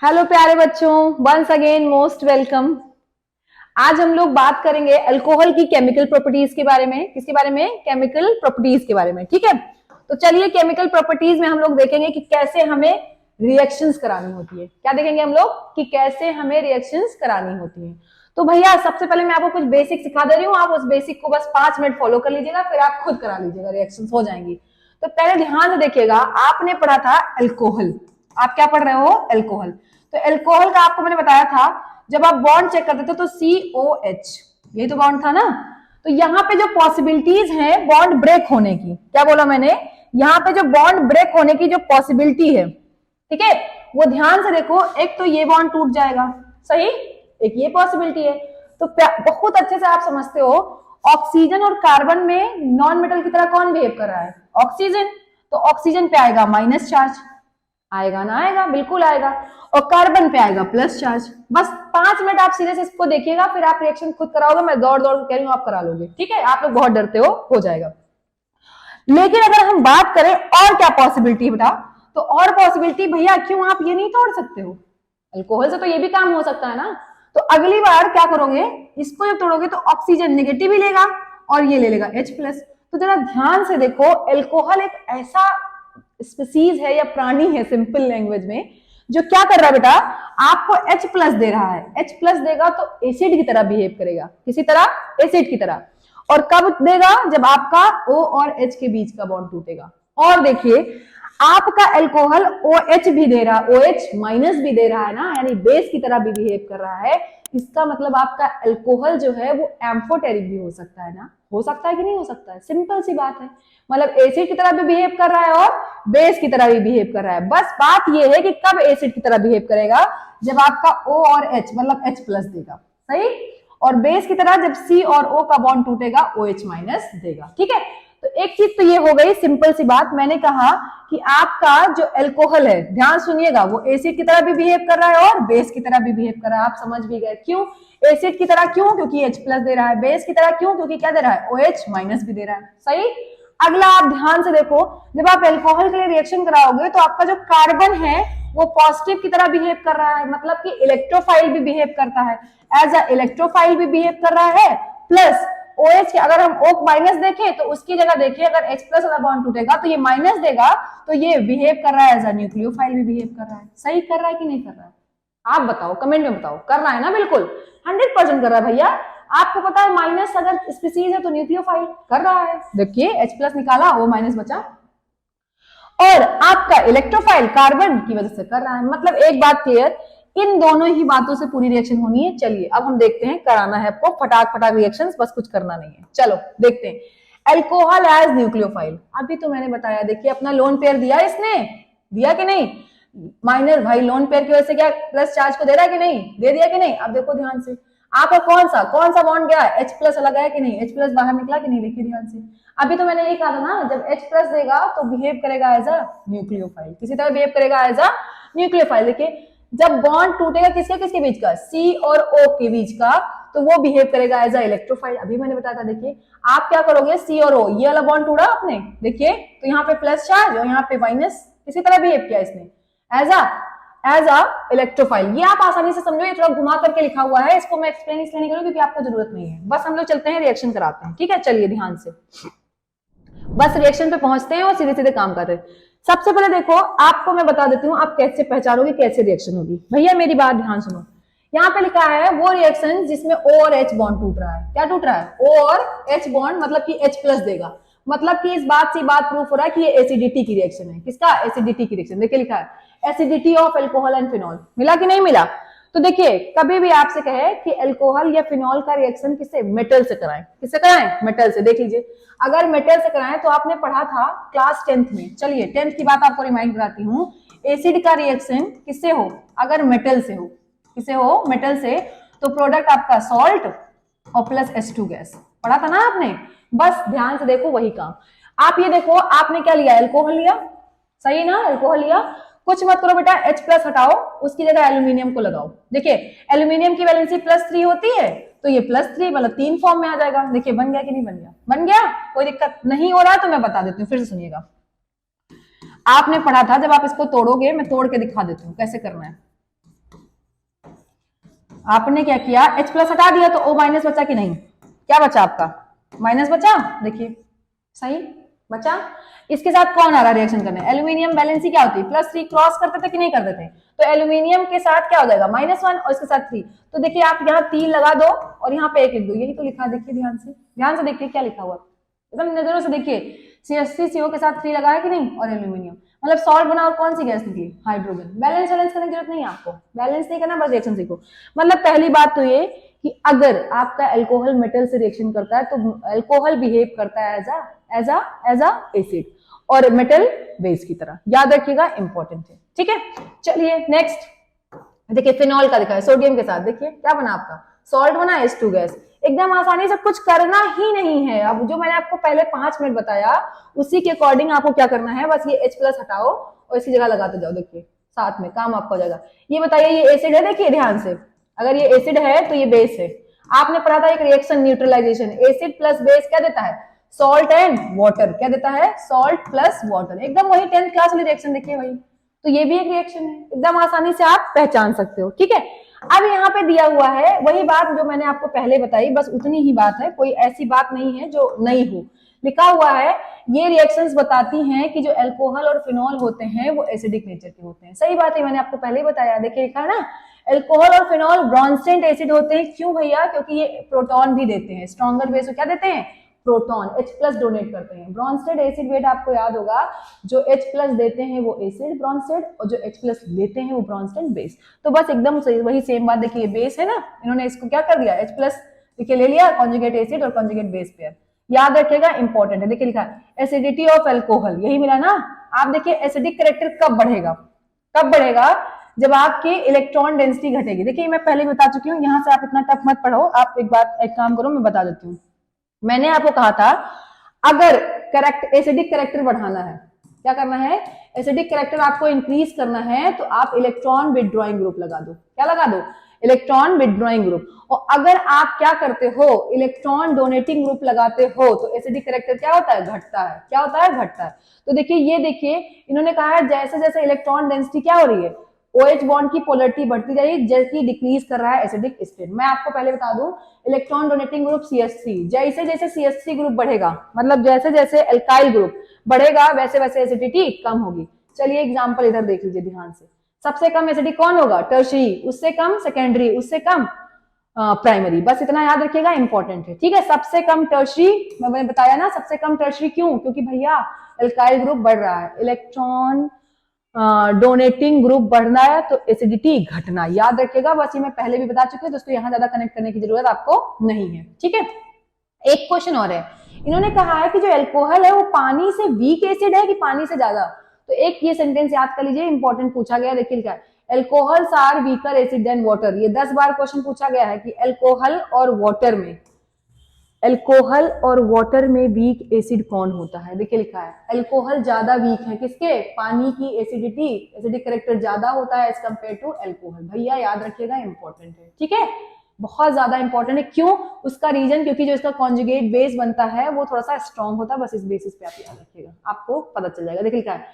Hello प्यारे बच्चों, once again most welcome. आज हम लोग बात करेंगे अल्कोहल की केमिकल प्रॉपर्टीज के बारे में। किसके बारे में? केमिकल प्रॉपर्टीज के बारे में। ठीक है, तो चलिए केमिकल प्रॉपर्टीज में हम लोग देखेंगे कि कैसे हमें रिएक्शंस करानी होती है। क्या देखेंगे हम लोग? कि कैसे हमें रिएक्शंस करानी होती है। तो भैया सबसे पहले मैं आपको कुछ बेसिक सिखा दे रही हूँ, आप उस बेसिक को बस 5 मिनट फॉलो कर लीजिएगा, फिर आप खुद करा लीजिएगा, रिएक्शंस हो जाएंगी। तो पहले ध्यान से देखिएगा, आपने पढ़ा था अल्कोहल। आप क्या पढ़ रहे हो? अल्कोहल। तो अल्कोहल का आपको मैंने बताया था, जब आप बॉन्ड चेक करते थे तो COH, यही तो बॉन्ड था ना। तो यहाँ पे जो पॉसिबिलिटीज हैं बॉन्ड ब्रेक होने की, क्या बोला मैंने? यहाँ पे जो बॉन्ड ब्रेक होने की जो पॉसिबिलिटी है, ठीक है, वो ध्यान से देखो। एक तो ये बॉन्ड टूट जाएगा, सही, एक ये पॉसिबिलिटी है। तो बहुत अच्छे से आप समझते हो, ऑक्सीजन और कार्बन में नॉन मेटल की तरह कौन बिहेव कर रहा है? ऑक्सीजन। तो ऑक्सीजन पे आएगा माइनस चार्ज, आएगा ना? आएगा, बिल्कुल आएगा। और कार्बन पे आएगा प्लस चार्ज। बस 5 मिनट आप सीधे से इसको देखिएगा, फिर आप रिएक्शन खुद कराओगे। मैं दौड़ दौड़ कह रही हूँ, आप करा लोगे। ठीक है, आप लोग बहुत डरते हो जाएगा। लेकिन अगर हम बात करें और क्या पॉसिबिलिटी बेटा, तो और पॉसिबिलिटी भैया, क्यों आप ये नहीं तोड़ सकते हो? अल्कोहल से तो ये भी काम हो सकता है ना। तो अगली बार क्या करोगे, इसको जब तोड़ोगे तो ऑक्सीजन नेगेटिव ही लेगा और ये ले लेगा H+। तो जरा ध्यान से देखो, अल्कोहल एक ऐसा स्पीसीज है या प्राणी है, सिंपल लैंग्वेज में, जो क्या कर रहा है बेटा, आपको H+ दे रहा है। H+ देगा तो एसिड की तरह बिहेव करेगा। किसी तरह? एसिड की तरह। और कब देगा? जब आपका O और H के बीच का बॉन्ड टूटेगा। और देखिए, आपका अल्कोहल OH भी दे रहा, OH- भी दे रहा है ना, यानी बेस की तरह भी बिहेव कर रहा है। इसका मतलब आपका अल्कोहल जो है वो एम्फोटेरिक भी हो सकता है ना। हो सकता है कि नहीं हो सकता है? सिंपल सी बात है। मतलब एसिड की तरह भी बिहेव कर रहा है और बेस की तरह भी बिहेव कर रहा है। बस बात यह है कि कब एसिड की तरह बिहेव करेगा, जब आपका O और H मतलब H+ देगा, सही, और बेस की तरह जब C और O का बॉन्ड टूटेगा OH- देगा। ठीक है, तो एक चीज तो ये हो गई, सिंपल सी बात। मैंने कहा कि आपका जो अल्कोहल है, ध्यान सुनिएगा, वो एसिड की तरह भी बिहेव कर रहा है और बेस की तरह भी बिहेव कर रहा है। आप समझ भी गए क्यों? एसिड की तरह क्यों? क्योंकि H+ दे रहा है। बेस की तरह क्यों? क्योंकि क्या दे रहा है? OH- भी दे रहा है। सही। अगला आप ध्यान से देखो, जब आप अल्कोहल के लिए रिएक्शन कराओगे तो आपका जो कार्बन है वो पॉजिटिव की तरह बिहेव कर रहा है, मतलब कि इलेक्ट्रोफाइल भी बिहेव करता है, एज अ इलेक्ट्रोफाइल भी बिहेव कर रहा है। प्लस OH के अगर हम O- देखें तो उसकी जगह देखिए, अगर H+ वाला बॉन्ड टूटेगा तो ये माइनस देगा, तो ये बिहेव कर रहा है एज अ न्यूक्लियोफाइल भी बिहेव कर रहा है। सही कर रहा है कि नहीं कर रहा है? आप बताओ, कमेंट में बताओ। कर रहा है ना? बिल्कुल 100% कर रहा है भैया। आपको पता है माइनस अगर स्पीसीज है तो न्यूक्लियोफाइल कर रहा है। देखिए H+ निकाला, O- बचा, और आपका इलेक्ट्रोफाइल कार्बन की वजह से कर रहा है। मतलब एक बात क्लियर, इन दोनों ही बातों से पूरी रिएक्शन होनी है। चलिए अब हम देखते हैं, कराना है आपको फटाक फटाक रिएक्शंस, बस कुछ करना नहीं है। चलो देखते हैं। अल्कोहल एज न्यूक्लियोफाइल, अभी तो मैंने बताया। देखिए अपना लोन पेयर दिया, इसने दिया कि नहीं? माइनस भाई, लोन पेयर की वजह से क्या प्लस चार्ज को दे रहा है कि नहीं? दे दिया कि नहीं? अब देखो ध्यान से, आपका कौन सा बॉन्ड गया? H+ अलग है कि नहीं? H+ बाहर निकला कि नहीं? देखिए ध्यान से। अभी तो मैंने यही कहा था ना, जब H+ देगा तो बिहेव करेगा एज अ न्यूक्लियोफाइल, किसी तरह बिहेव करेगा एज अ न्यूक्लियोफाइल। देखिए जब बॉन्ड टूटेगा किसके किसके बीच का? C और O के बीच का, तो वो बिहेव करेगा एज अ इलेक्ट्रोफाइल। अभी मैंने बताया था। देखिए आप क्या करोगे, C और O, ये वाला बॉन्ड टूटा आपने, देखिए तो यहाँ पे प्लस चार्ज और यहाँ पे माइनस, किसी तरह बिहेव किया इसने एज अ इलेक्ट्रोफाइल। ये आप आसानी से समझो, ये थोड़ा घुमा करके लिखा हुआ है, इसको मैं एक्सप्लेन इसलिए नहीं करूँ क्योंकि आपको जरूरत नहीं है। बस हम लोग चलते हैं, रिएक्शन कराते हैं। ठीक है, चलिए ध्यान से, बस रिएक्शन पे पहुंचते हैं और सीधे सीधे काम करते हैं। सबसे पहले देखो, आपको मैं बता देती हूँ आप कैसे पहचानोगे कैसे रिएक्शन होगी। भैया मेरी बात ध्यान सुनो, यहाँ पे लिखा है वो रिएक्शन जिसमें O और H बॉन्ड टूट रहा है। क्या टूट रहा है? O और H बॉन्ड, मतलब कि H+ देगा। मतलब कि इस बात से बात प्रूफ हो रहा है कि ये एसिडिटी की रिएक्शन है। किसका? एसिडिटी की रिएक्शन। देखिए लिखा है acidity of alcohol and phenol. मिला कि नहीं मिला? तो देखिए कभी भी आपसे कहे कि अल्कोहल या फिनॉल का रिएक्शन किससे? मेटल से कराएं। किससे कराएं? मेटल से। देख लीजिए, अगर मेटल से कराएं तो आपने पढ़ा था क्लास 10th में। चलिए 10th की बात आपको रिमाइंड कराती हूँ। एसिड का रिएक्शन किससे हो? अगर मेटल से हो। किसे हो? मेटल से। तो प्रोडक्ट आपका सॉल्ट और प्लस H2 गैस। पढ़ा था ना आपने? बस ध्यान से देखो, वही काम। आप ये देखो, आपने क्या लिया? अल्कोहल लिया, सही ना? अल्कोहल लिया। कुछ मत करो बेटा, H+ हटाओ, उसकी जगह एल्यूमिनियम को लगाओ। देखिए एल्यूमिनियम की वैलेंसी +3 होती है, तो ये +3 मतलब 3 फॉर्म में आ जाएगा। देखिए बन गया कि नहीं बन गया? बन गया। कोई दिक्कत नहीं हो रहा तो मैं बता देती हूँ, फिर से सुनिएगा। आपने पढ़ा था, जब आप इसको तोड़ोगे, मैं तोड़ के दिखा देती हूँ कैसे करना है। आपने क्या किया, H प्लस हटा दिया तो O माइनस बचा कि नहीं, क्या बचा आपका, माइनस बचा, देखिए सही बचा। इसके साथ कौन आ रहा है रिएक्शन करने, एल्यूमिनियम, बैलेंसी क्या होती है, +3 क्रॉस करते थे कि नहीं करते थे, तो एल्यूमिनियम के साथ क्या हो जाएगा -1 और इसके साथ 3, तो देखिए आप यहाँ 3 लगा दो और यहाँ पे 1 लिख दो, यही तो लिखा, देखिए ध्यान से देखिए क्या लिखा हुआ, एकदम नजरों से देखिए, CH3CO के साथ 3 लगा है कि नहीं, और एल्यूमिनियम, मतलब सॉल्ट बना और कौन सी गैस निकली, हाइड्रोजन। बैलेंस करने की जरूरत नहीं है आपको, बैलेंस नहीं करना, बस रिएक्शन सीखो। मतलब पहली बात तो ये कि अगर आपका अल्कोहल मेटल से रिएक्शन करता है तो अल्कोहल बिहेव करता है एज अ एसिड और मेटल बेस की तरह, याद रखिएगा, इंपॉर्टेंट है, ठीक है। चलिए नेक्स्ट देखिए, फिनॉल का दिखा है सोडियम के साथ, देखिए क्या बना आपका, सॉल्ट बना, H2 गैस, एकदम आसानी से, कुछ करना ही नहीं है। अब जो मैंने आपको पहले 5 मिनट बताया उसी के अकॉर्डिंग आपको क्या करना है, बस ये H प्लस हटाओ और इसकी जगह लगाते जाओ, देखिए साथ में काम आपका हो जाएगा। ये बताइए ये एसिड है, देखिए ध्यान से, अगर ये एसिड है तो ये बेस है। आपने पढ़ा था एक reaction neutralisation, acid plus base क्या देता है, सॉल्ट एंड वाटर, क्या देता है, सॉल्ट प्लस वाटर, एकदम वही 10th क्लास वाली रिएक्शन, देखिए वही, तो ये भी एक रिएक्शन है, एकदम आसानी से आप पहचान सकते हो, ठीक है। अब यहाँ पे दिया हुआ है वही बात जो मैंने आपको पहले बताई, बस उतनी ही बात है, कोई ऐसी बात नहीं है जो नहीं हो, लिखा हुआ है ये रिएक्शंस बताती हैं कि जो अल्कोहल और फिनॉल होते हैं वो एसिडिक नेचर के होते हैं, सही बात है, मैंने आपको पहले ही बताया, देखिए लिखा है ना, अल्कोहल और फिनॉल ब्रॉन्स्टेड एसिड होते हैं, क्यों भैया, क्योंकि ये प्रोटॉन भी देते हैं, स्ट्रॉन्गर बेस को क्या देते हैं, प्रोटॉन, H प्लस डोनेट करते हैं। ब्रॉन्स्टेड एसिड वेट आपको याद होगा, जो H प्लस देते हैं वो एसिड ब्रॉन्स्टेड और जो H प्लस लेते हैं वो ब्रॉन्स्टेड बेस, तो बस एकदम वही सेम बात, देखिए बेस है ना, इन्होंने इसको क्या कर दिया, H प्लस देखिए ले लिया, कॉन्जुगेट एसिड और कॉन्जुगेट बेस पेयर, याद रखिएगा, इंपॉर्टेंट है, देखिए लिखा है एसिडिटी ऑफ अल्कोहल, यही मिला ना। आप देखिए एसिडिक कैरेक्टर कब बढ़ेगा, जब आपकी इलेक्ट्रॉन डेंसिटी घटेगी, देखिए मैं पहले बता चुकी हूँ, यहाँ से आप इतना टफ मत पढ़ो, आप एक काम करो, मैं बता देती हूँ, मैंने आपको कहा था अगर एसिडिक कैरेक्टर बढ़ाना है, क्या करना है, एसिडिक कैरेक्टर आपको इंक्रीज करना है तो आप इलेक्ट्रॉन विथड्रॉइंग ग्रुप लगा दो, क्या लगा दो, इलेक्ट्रॉन विथड्रॉइंग ग्रुप, और अगर आप क्या करते हो, इलेक्ट्रॉन डोनेटिंग ग्रुप लगाते हो तो एसिडिक कैरेक्टर क्या होता है, घटता है, क्या होता है, घटता है। तो देखिए ये देखिए इन्होंने कहा है जैसे जैसे इलेक्ट्रॉन डेंसिटी क्या हो रही है, OH बॉन्ड की पोलरिटी बढ़ती जा रही है, जैसे डिक्रीज कर रहा है एसिडिक स्टेट। मैं आपको पहले बता दूं, इलेक्ट्रॉन डोनेटिंग ग्रुप CH3, जैसे जैसे CH3 ग्रुप बढ़ेगा, मतलब जैसे जैसे एल्काइल ग्रुप बढ़ेगा वैसे वैसे एसिडिटी कम होगी। चलिए एग्जांपल इधर देख लीजिए ध्यान से, सबसे कम एसिडिक कौन होगा, टर्शियरी, उससे कम सेकेंडरी, उससे कम प्राइमरी, बस इतना याद रखिएगा, इंपॉर्टेंट है, ठीक है। सबसे कम टर्शियरी, मैंने बताया ना सबसे कम टर्शियरी, क्यों, क्योंकि भैया एल्काइल ग्रुप बढ़ रहा है, इलेक्ट्रॉन डोनेटिंग ग्रुप बढ़ना है तो एसिडिटी घटना, याद रखिएगा, बस ये मैं पहले भी बता चुकी हूँ, दोस्तों यहाँ ज्यादा कनेक्ट करने की जरूरत आपको नहीं है, ठीक है। एक क्वेश्चन और है, इन्होंने कहा है कि जो अल्कोहल है वो पानी से वीक एसिड है कि पानी से ज्यादा, तो एक ये सेंटेंस याद कर लीजिए, इंपॉर्टेंट पूछा गया, देखिए क्या, alcohols are weaker acid than water, ये 10 बार क्वेश्चन पूछा गया है कि अल्कोहल और वाटर में वीक एसिड कौन होता है, देखिए लिखा है अल्कोहल ज्यादा वीक है, किसके, पानी की एसिडिटी, एसिडिक कैरेक्टर ज्यादा होता है एज कंपेयर टू अल्कोहल, भैया याद रखिएगा, इंपॉर्टेंट है, ठीक है, बहुत ज्यादा इंपॉर्टेंट है, क्यों, उसका रीजन क्योंकि जो इसका कॉन्जुगेट बेस बनता है वो थोड़ा सा स्ट्रॉन्ग होता है, बस इस बेसिस पे आप याद रखिएगा, आपको पता चल जाएगा। देखिए लिखा है,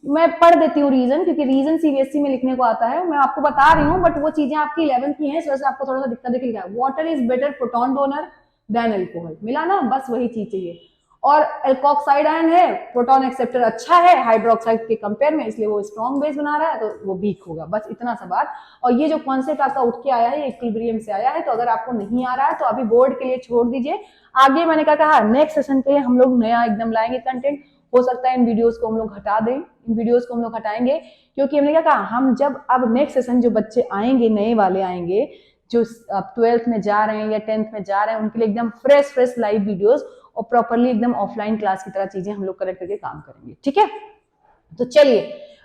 मैं पढ़ देती हूँ रीजन, क्योंकि रीजन CBSE में लिखने को आता है, मैं आपको बता रही हूँ, बट वो चीजें आपकी 11th की हैं, इस वजह से आपको थोड़ा सा दिक्कत, देखिए लिखा है water is better proton donor than alcohol, मिला ना, बस वही चीज चाहिए, और एल्कोक्साइड आयन है, प्रोटॉन एक्सेप्टर अच्छा है हाइड्रोक्साइड के कंपेयर में, इसलिए वो स्ट्रॉन्ग बेस बना रहा है तो वो वीक होगा, बस इतना सा बात। और ये जो कॉन्सेप्ट आपका उठ के आया है ये इक्विलिब्रियम से आया है, तो अगर आपको नहीं आ रहा है तो अभी बोर्ड के लिए छोड़ दीजिए, आगे मैंने क्या कहा, नेक्स्ट सेशन के लिए हम लोग नया एकदम लाएंगे कंटेंट, हो सकता है इन वीडियोस को हम लोग हटा दें, इन वीडियोस को हम लोग हटाएंगे, क्योंकि हमने क्या कहा, हम जब अब नेक्स्ट सेशन जो बच्चे आएंगे, नए वाले आएंगे जो 12th में जा रहे हैं या 10th में जा रहे हैं, उनके लिए एकदम फ्रेश लाइव वीडियोस और प्रॉपरली एकदम ऑफलाइन क्लास की तरह चीजें हम लोग करेक्ट करके काम करेंगे, ठीक है। तो चलिए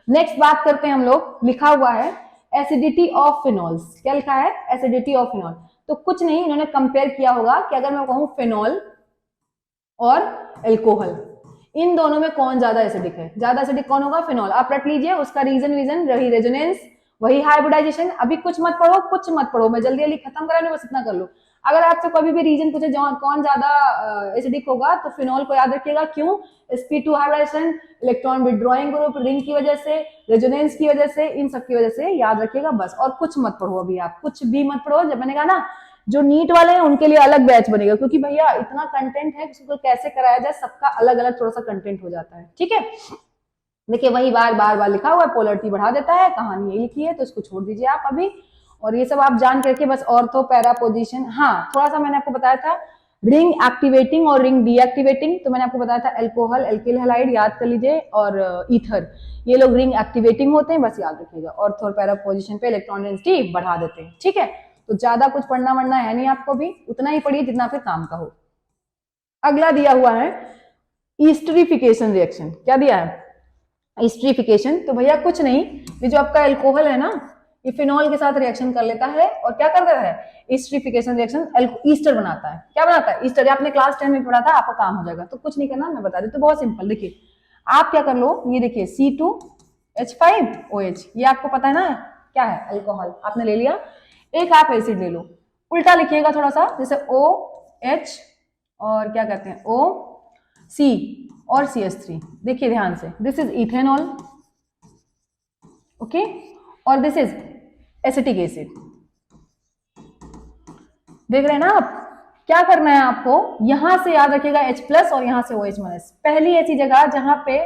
नेक्स्ट बात करते हैं हम लोग, लिखा हुआ है एसिडिटी ऑफ फिनॉल्स, क्या लिखा है, एसिडिटी ऑफ फिनॉल, तो कुछ नहीं, इन्होंने कंपेयर किया होगा कि अगर मैं कहूं फिनॉल और अल्कोहल, इन दोनों में कौन ज्यादा एसिडिक है, ज्यादा एसिडिक कौन होगा, फिनॉल, आप रट लीजिए, उसका रीजन वही रेजोनेंस, वही हाइब्रिडाइजेशन, अभी कुछ मत पढ़ो, मैं जल्दी खत्म करा बस इतना कर लो, अगर आपसे कभी भी रीजन पूछे कौन ज्यादा एसिडिक होगा, तो फिनॉल को याद रखिएगा। क्यों? sp2 hybridisation, electron withdrawing group, ring की वजह से, रेजोनेंस की वजह से, इन सब की वजह से याद रखिएगा बस। और कुछ मत पढ़ो अभी, आप कुछ भी मत पढ़ो। जब मैंने कहा ना जो नीट वाले हैं उनके लिए अलग बैच बनेगा, क्योंकि भैया इतना कंटेंट है उसको कैसे कराया जाए, सबका अलग अलग थोड़ा सा कंटेंट हो जाता है। ठीक है, देखिए वही बार बार लिखा हुआ है, पोलरिटी बढ़ा देता है, कहानी यही लिखी है, तो इसको छोड़ दीजिए आप अभी। और ये सब आप जान करके बस ऑर्थो पैरा पोजीशन। हाँ, थोड़ा सा मैंने आपको बताया था रिंग एक्टिवेटिंग और रिंग डीएक्टिवेटिंग, तो मैंने आपको बताया था अल्कोहल, एल्किल हैलाइड याद कर लीजिए, और ईथर, ये लोग रिंग एक्टिवेटिंग होते हैं, बस याद रखिएगा। ऑर्थो और पैरा पोजीशन पे इलेक्ट्रॉन डेंसिटी बढ़ा देते हैं। ठीक है, तो ज्यादा कुछ पढ़ना वढ़ना है नहीं आपको भी, उतना ही पढ़िए जितना फिर काम का हो। अगला दिया हुआ है ईस्टरिफिकेशन रिएक्शन। क्या दिया है? ईस्टरिफिकेशन। तो भैया कुछ नहीं, ये जो आपका अल्कोहल है ना, ये फिनॉल के साथ रिएक्शन कर लेता है और क्या करता है? ईस्टरिफिकेशन रिएक्शन ईस्टर बनाता है। क्या बनाता है? ईस्टर। आपने क्लास 10 में पढ़ा था, आपका काम हो जाएगा, तो कुछ नहीं करना, मैं बता दी, तो बहुत सिंपल। देखिए आप क्या कर लो, ये देखिए C2H5OH, ये आपको पता है ना क्या है? अल्कोहल आपने ले लिया। एक आप एसिड ले लो, उल्टा लिखिएगा थोड़ा सा, जैसे OH और क्या कहते हैं OC और CH3। देखिए ध्यान से, दिस इज इथेनॉल, ओके, और दिस इज एसिटिक एसिड। देख रहे हैं ना आप? क्या करना है आपको, यहां से याद रखिएगा H+ और यहां से OH-। पहली ऐसी जगह जहां पे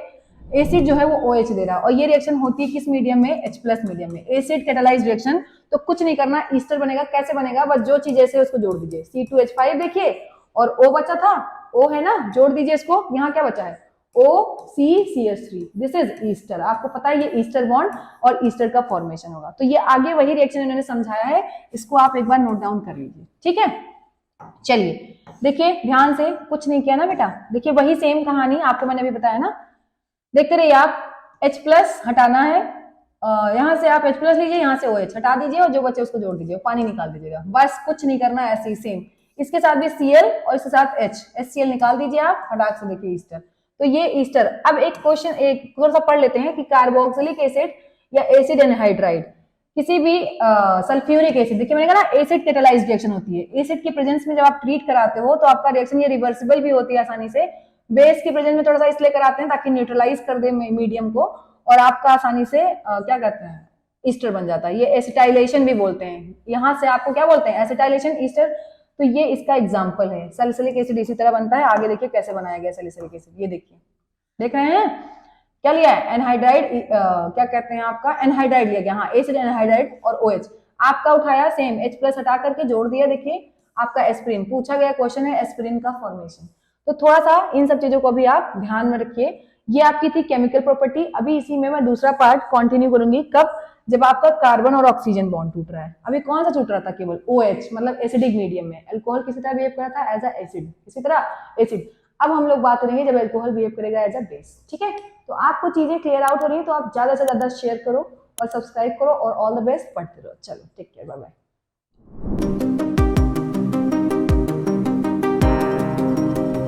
एसिड जो है वो OH दे रहा है, और ये रिएक्शन होती है किस मीडियम में? H+ मीडियम में। एसिड कैटालाइज्ड रिएक्शन, तो कुछ नहीं करना, ईस्टर बनेगा। कैसे बनेगा? बस जो चीज ऐसे उसको जोड़ दीजिए। C2H5 देखिए, और O बचा था, O है ना, जोड़ दीजिए इसको। यहाँ क्या बचा है? OCCH3, this is Easter. आपको पता है ये ईस्टर बॉन्ड और ईस्टर का फॉर्मेशन होगा। तो ये आगे वही रिएक्शन इन्होंने समझाया है, इसको आप एक बार नोट डाउन कर लीजिए। ठीक है, चलिए देखिए ध्यान से, कुछ नहीं किया ना बेटा। देखिए वही सेम कहानी आपको मैंने अभी बताया ना, देखते रहिए आप। H+ हटाना है, यहां से आप H+ लीजिए, यहाँ से OH हटा दीजिए, और जो बचे उसको जोड़ दीजिए, पानी निकाल दीजिएगा, बस कुछ नहीं करना। ऐसे ही सेम इसके साथ भी Cl और इसके साथ H, HCl निकाल दीजिए आप, हटाक से देखिए ईस्टर। तो ये ईस्टर। अब एक क्वेश्चन एक थोड़ा सा पढ़ लेते हैं कि कार्बोक्सिलिक एसिड या एसिड एनहाइड्राइड, किसी भी सल्फ्यूरिक एसिड, देखिए मैंने कहा ना एसिड कैटालाइज्ड रिएक्शन होती है। एसिड के प्रेजेंस में जब आप ट्रीट कराते हो तो आपका रिएक्शन ये रिवर्सिबल भी होती है आसानी से। बेस की प्रेजेंस में थोड़ा सा इसलिए कराते हैं ताकि न्यूट्रलाइज कर दे मीडियम को, और आपका आसानी से क्या कहते हैं? ईस्टर बन जाता है। ये एसिटाइलेशन भी बोलते हैं, यहाँ से आपको क्या बोलते हैं? Acetylation, Easter. तो ये इसका एग्जाम्पल है। सैलिसिलिक एसिड इसी तरह बनता है। आगे देखिए कैसे बनाया गया सैलिसिलिक एसिड, ये देखिए, देख रहे हैं? क्या लिया है? एनहाइड्राइड, क्या कहते हैं आपका? एनहाइड्राइड लिया गया। हाँ, एसिड एनहाइड्राइड और OH आपका उठाया सेम, H+ हटा करके जोड़ दिया। देखिए आपका एस्पिरिन पूछा गया क्वेश्चन है, एस्पिरिन का फॉर्मेशन। तो थोड़ा सा इन सब चीजों को भी आप ध्यान में रखिए। ये आपकी थी केमिकल प्रॉपर्टी। अभी इसी में मैं दूसरा पार्ट कंटिन्यू करूंगी। कब? जब आपका कार्बन और ऑक्सीजन बॉन्ड टूट रहा है। अभी कौन सा टूट रहा था? केवल OH, मतलब एसिडिक मीडियम में। अल्कोहल किसी तरह बिहेव कर रहा था? एज अ एसिड, किसी तरह एसिड। अब हम लोग बात करेंगे जब अल्कोहल बिहेव करेगा एज अ बेस। ठीक है, तो आपको चीजें क्लियर आउट हो रही है, तो आप ज्यादा से ज्यादा शेयर करो और सब्सक्राइब करो, और ऑल द बेस्ट, पढ़ते रहो। चलो टेक केयर, बाय बाय।